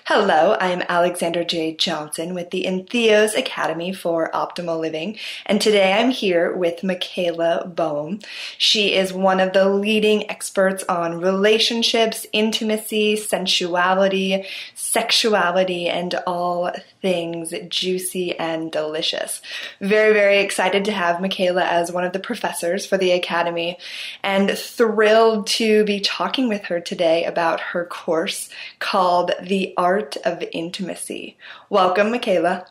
Hello, I'm Alexandra J. Johnson with the Entheos Academy for Optimal Living, and today I'm here with Michaela Boehm. She is one of the leading experts on relationships, intimacy, sensuality, sexuality, and all things juicy and delicious. Very, very excited to have Michaela as one of the professors for the Academy, and thrilled to be talking with her today about her course called The Art of Intimacy. Welcome, Michaela.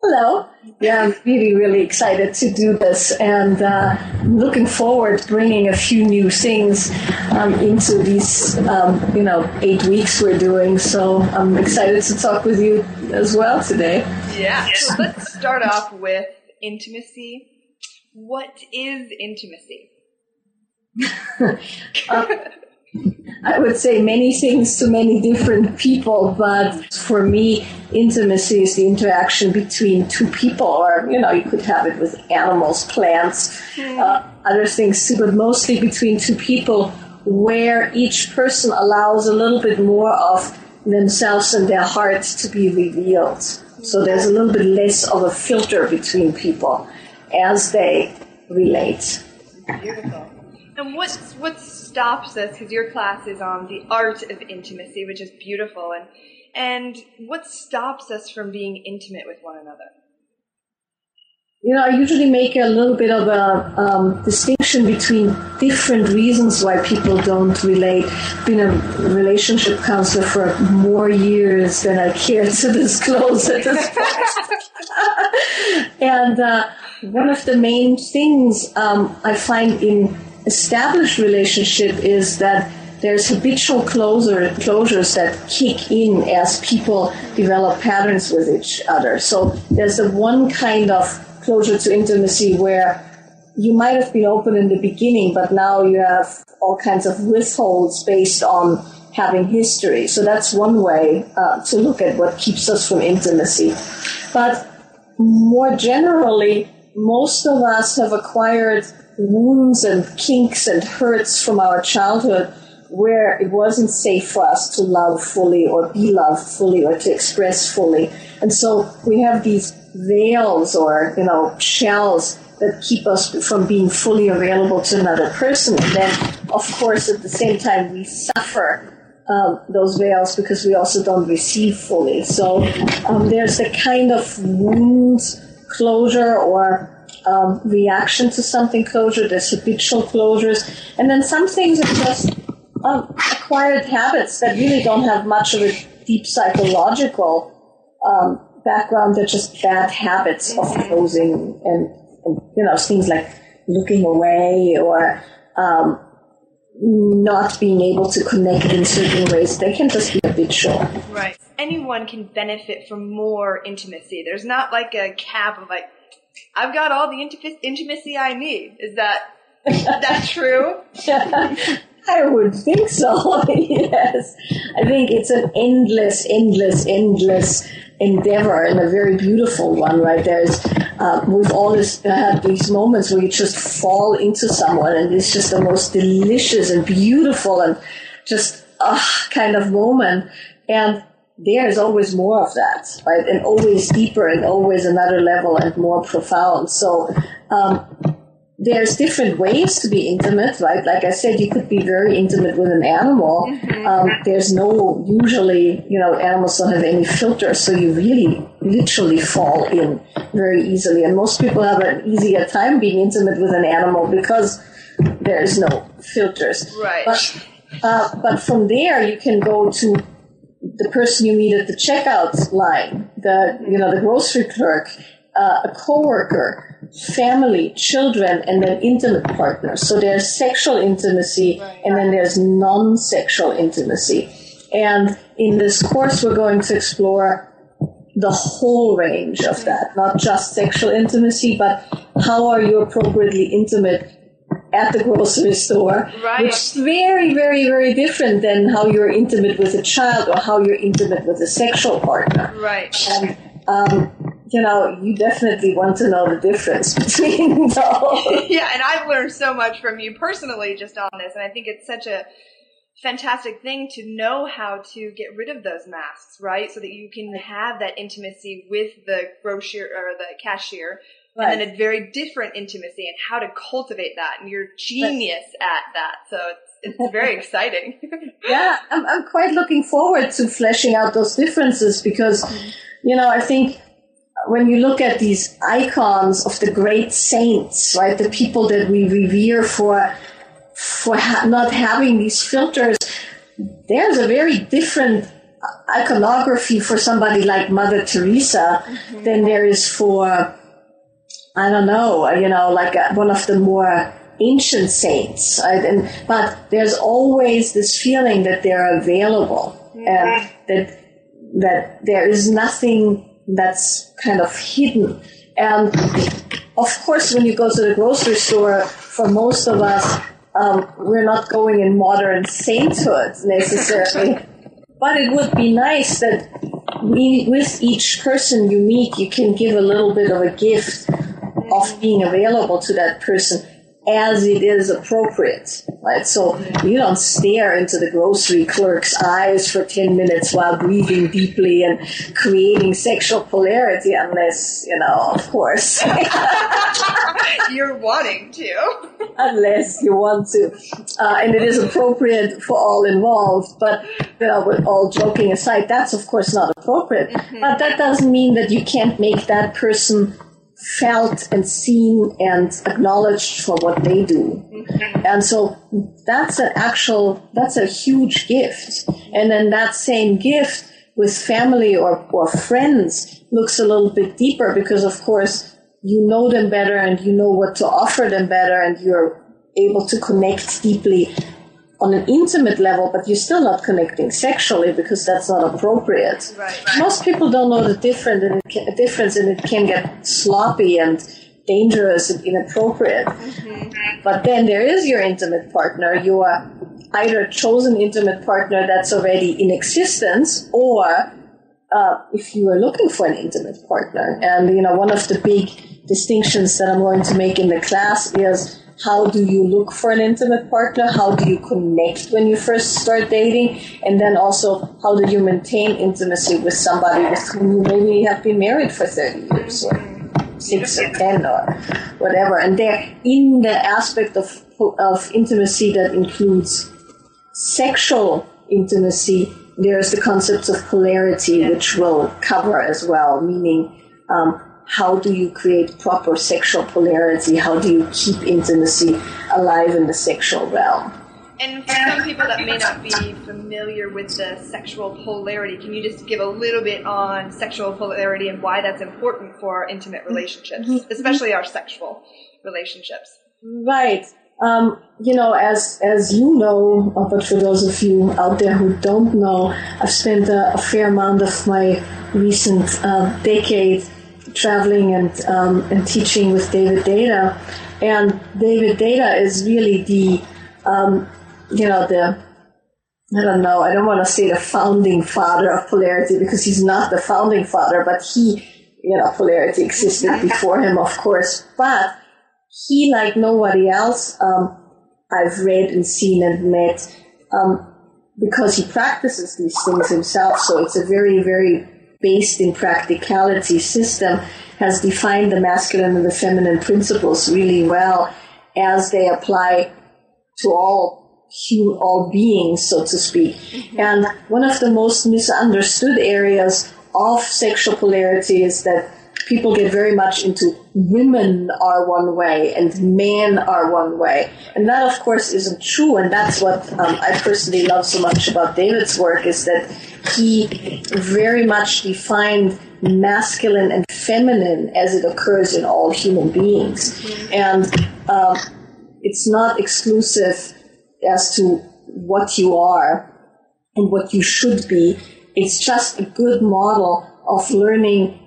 Hello. Yeah, I'm really, really excited to do this, and I'm looking forward to bringing a few new things into these, 8 weeks we're doing. So I'm excited to talk with you as well today. Yeah. So let's start off with intimacy. What is intimacy? I would say many things to many different people, but for me, intimacy is the interaction between two people, or, you could have it with animals, plants, other things too, but mostly between two people where each person allows a little bit more of themselves and their heart to be revealed. So there's a little bit less of a filter between people as they relate. Beautiful. And what stops us, because your class is on the art of intimacy, which is beautiful, and what stops us from being intimate with one another? I usually make a little bit of a distinction between different reasons why people don't relate. I've been a relationship counselor for more years than I care to disclose at this point. And one of the main things I find in established relationship is that there's habitual closures that kick in as people develop patterns with each other. So there's the one kind of closure to intimacy where you might have been open in the beginning, but now you have all kinds of withholds based on having history. So that's one way to look at what keeps us from intimacy. But more generally, most of us have acquired wounds and kinks and hurts from our childhood where it wasn't safe for us to love fully or be loved fully or to express fully. And so we have these veils or, shells that keep us from being fully available to another person. And then, of course, at the same time, we suffer those veils because we also don't receive fully. So there's the kind of wound closure or reaction to something closure. There's habitual closures. And then some things are just acquired habits that really don't have much of a deep psychological background. They're just bad habits of closing and things like looking away or not being able to connect in certain ways. They can just be habitual. Right. Anyone can benefit from more intimacy. There's not like a cap of like, I've got all the intimacy I need. Is that true? I would think so, yes. I think it's an endless endeavor and a very beautiful one, right? We've always had these moments where you just fall into someone and it's just the most delicious and beautiful and just kind of moment. And there's always more of that, right? And always deeper and always another level and more profound. So there's different ways to be intimate, right? Like I said, you could be very intimate with an animal. There's usually, animals don't have any filters, so you really literally fall in very easily. And most people have an easier time being intimate with an animal because there's no filters. Right. But from there, you can go to the person you meet at the checkout line, the grocery clerk, a coworker, family, children, and then intimate partners. So there's sexual intimacy, and then there's non-sexual intimacy. And in this course, we're going to explore the whole range of that, not just sexual intimacy, but how are you appropriately intimate at the grocery store, which is very, very, very different than how you're intimate with a child or how you're intimate with a sexual partner. Right. And You definitely want to know the difference between those. Yeah, and I've learned so much from you personally just on this, and I think it's such a fantastic thing to know how to get rid of those masks, right? So that you can have that intimacy with the grocer or the cashier, right. And then a very different intimacy and how to cultivate that. And you're genius at that. So it's very exciting. Yeah, I'm quite looking forward to fleshing out those differences because, I think when you look at these icons of the great saints, right, the people that we revere for not having these filters, there's a very different iconography for somebody like Mother Teresa than there is for, I don't know, like one of the more ancient saints. Right? But there's always this feeling that they're available and that there is nothing that's kind of hidden. And of course, when you go to the grocery store, for most of us, we're not going in modern sainthood necessarily, but it would be nice that with each person you meet, you can give a little bit of a gift of being available to that person as it is appropriate, right? So you don't stare into the grocery clerk's eyes for 10 minutes while breathing deeply and creating sexual polarity unless, of course. You're wanting to. Unless you want to. And it is appropriate for all involved. But, with all joking aside, that's of course not appropriate. But that doesn't mean that you can't make that person felt and seen and acknowledged for what they do. And so that's a huge gift. And then that same gift with family or friends looks a little bit deeper because, of course, you know them better and you know what to offer them better and you're able to connect deeply on an intimate level, but you're still not connecting sexually because that's not appropriate. Right. Most people don't know the difference and it can get sloppy and dangerous and inappropriate. But then there is your intimate partner. You are either chosen intimate partner that's already in existence or if you are looking for an intimate partner. And, one of the big distinctions that I'm going to make in the class is how do you look for an intimate partner? How do you connect when you first start dating? And then also, how do you maintain intimacy with somebody with whom you maybe have been married for 30 years or 6 or 10 or whatever? And they're in the aspect of intimacy that includes sexual intimacy. There's the concepts of polarity, which we'll cover as well, meaning how do you create proper sexual polarity? How do you keep intimacy alive in the sexual realm? And for some people that may not be familiar with the sexual polarity, can you just give a little bit on sexual polarity and why that's important for intimate relationships, especially our sexual relationships? Right. As you know, but for those of you out there who don't know, I've spent a fair amount of my recent decade traveling and teaching with David Deida. And David Deida is really I don't want to say the founding father of polarity because he's not the founding father, but polarity existed before him, of course. But he, like nobody else I've read and seen and met, because he practices these things himself, so it's a very, very based in practicality system, has defined the masculine and the feminine principles really well as they apply to all beings, so to speak. And one of the most misunderstood areas of sexual polarity is that people get very much into women are one way and men are one way. And that, of course, isn't true. And that's what I personally love so much about David's work is that he very much defined masculine and feminine as it occurs in all human beings. And it's not exclusive as to what you are and what you should be. It's just a good model of learning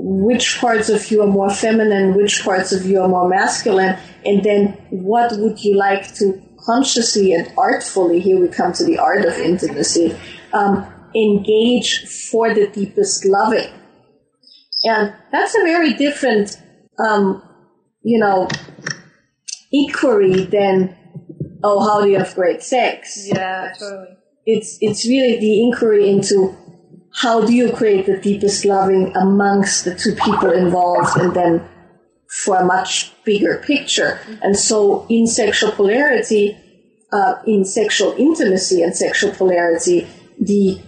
which parts of you are more feminine, which parts of you are more masculine, and then what would you like to consciously and artfully, here we come to the art of intimacy, engage for the deepest loving. And that's a very different, inquiry than, oh, how do you have great sex? Yeah, totally. It's really the inquiry into how do you create the deepest loving amongst the two people involved, and then for a much bigger picture. And so in sexual polarity, in sexual intimacy and sexual polarity, the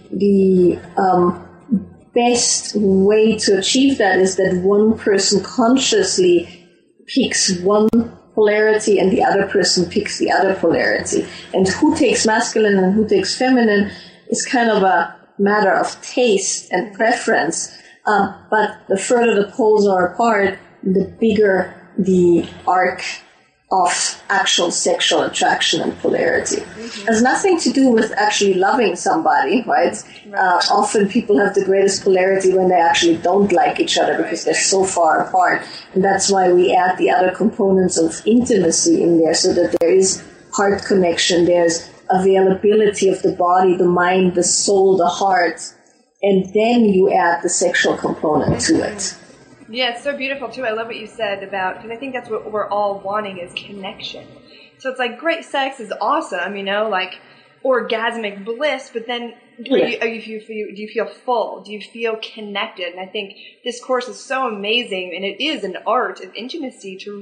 best way to achieve that is that one person consciously picks one polarity and the other person picks the other polarity. And who takes masculine and who takes feminine is kind of a matter of taste and preference. But the further the poles are apart, the bigger the arc of actual sexual attraction and polarity. It has nothing to do with actually loving somebody, right? Often people have the greatest polarity when they actually don't like each other because they're so far apart. And that's why we add the other components of intimacy in there, so that there is heart connection, there's availability of the body, the mind, the soul, the heart, and then you add the sexual component to it. Yeah, it's so beautiful, too. I love what you said about, because I think that's what we're all wanting is connection. So it's like, great sex is awesome, like orgasmic bliss, but then do you feel full? Do you feel connected? And I think this course is so amazing, and it is an art of intimacy to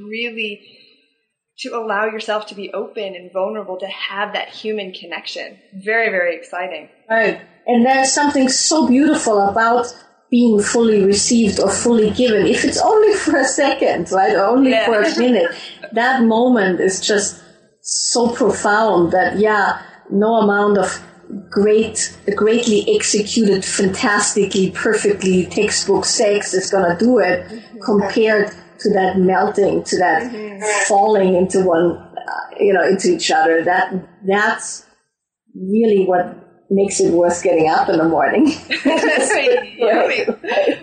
allow yourself to be open and vulnerable, to have that human connection. Very, very exciting. Right. And there's something so beautiful about being fully received or fully given, if it's only for a second, right, or only for a minute. That moment is just so profound that, no amount of greatly executed, fantastically, perfectly textbook sex is going to do it compared to that melting, to that falling into into each other. That's really what makes it worth getting up in the morning. Yummy.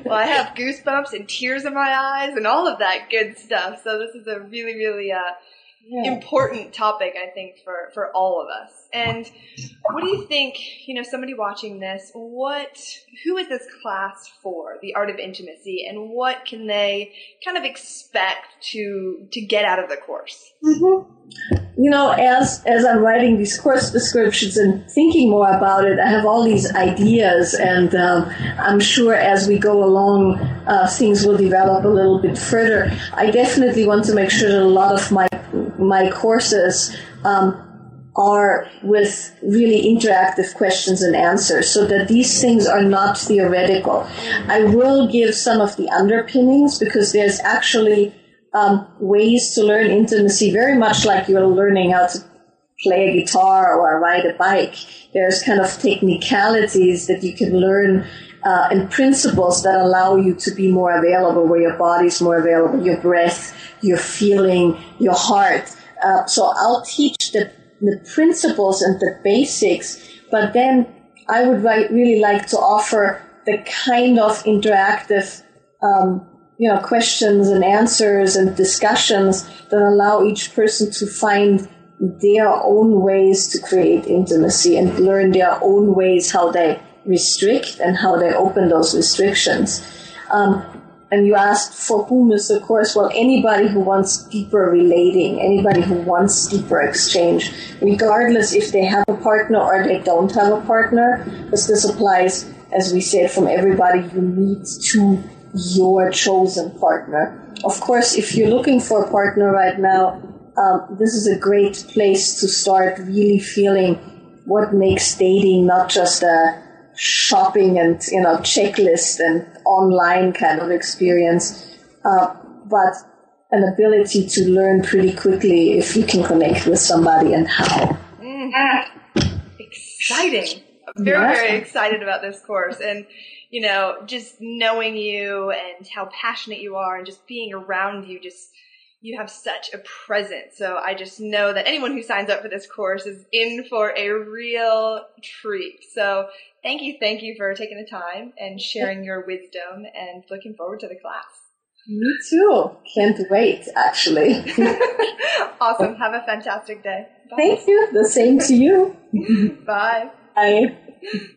Well, I have goosebumps and tears in my eyes and all of that good stuff. So this is a really, really important topic, I think, for all of us. And what do you think, somebody watching this, who is this class for, the art of intimacy, and what can they kind of expect to get out of the course? Mm-hmm. As I'm writing these course descriptions and thinking more about it, I have all these ideas, and I'm sure as we go along, things will develop a little bit further. I definitely want to make sure that a lot of my courses are with really interactive questions and answers, so that these things are not theoretical. I will give some of the underpinnings, because there's actually ways to learn intimacy, very much like you're learning how to play a guitar or ride a bike. There's kind of technicalities that you can learn and principles that allow you to be more available, where your body's more available, your breath, your feeling, your heart. So I'll teach the principles and the basics, but then I would really like to offer the kind of interactive questions and answers and discussions that allow each person to find their own ways to create intimacy and learn their own ways how they restrict and how they open those restrictions. And you asked for whom is the course? Well, anybody who wants deeper relating, anybody who wants deeper exchange, regardless if they have a partner or they don't have a partner, because this applies, as we said, from everybody you meet to your chosen partner. Of course, if you're looking for a partner right now, this is a great place to start really feeling what makes dating not just a shopping and checklist and online kind of experience, but an ability to learn pretty quickly if you can connect with somebody and how. Exciting. I'm very, very excited about this course. And just knowing you and how passionate you are and just being around you, you have such a presence. So I just know that anyone who signs up for this course is in for a real treat. So thank you for taking the time and sharing your wisdom, and looking forward to the class. Me too. Can't wait, actually. Awesome. Have a fantastic day. Bye. Thank you. The same to you. Bye. Bye.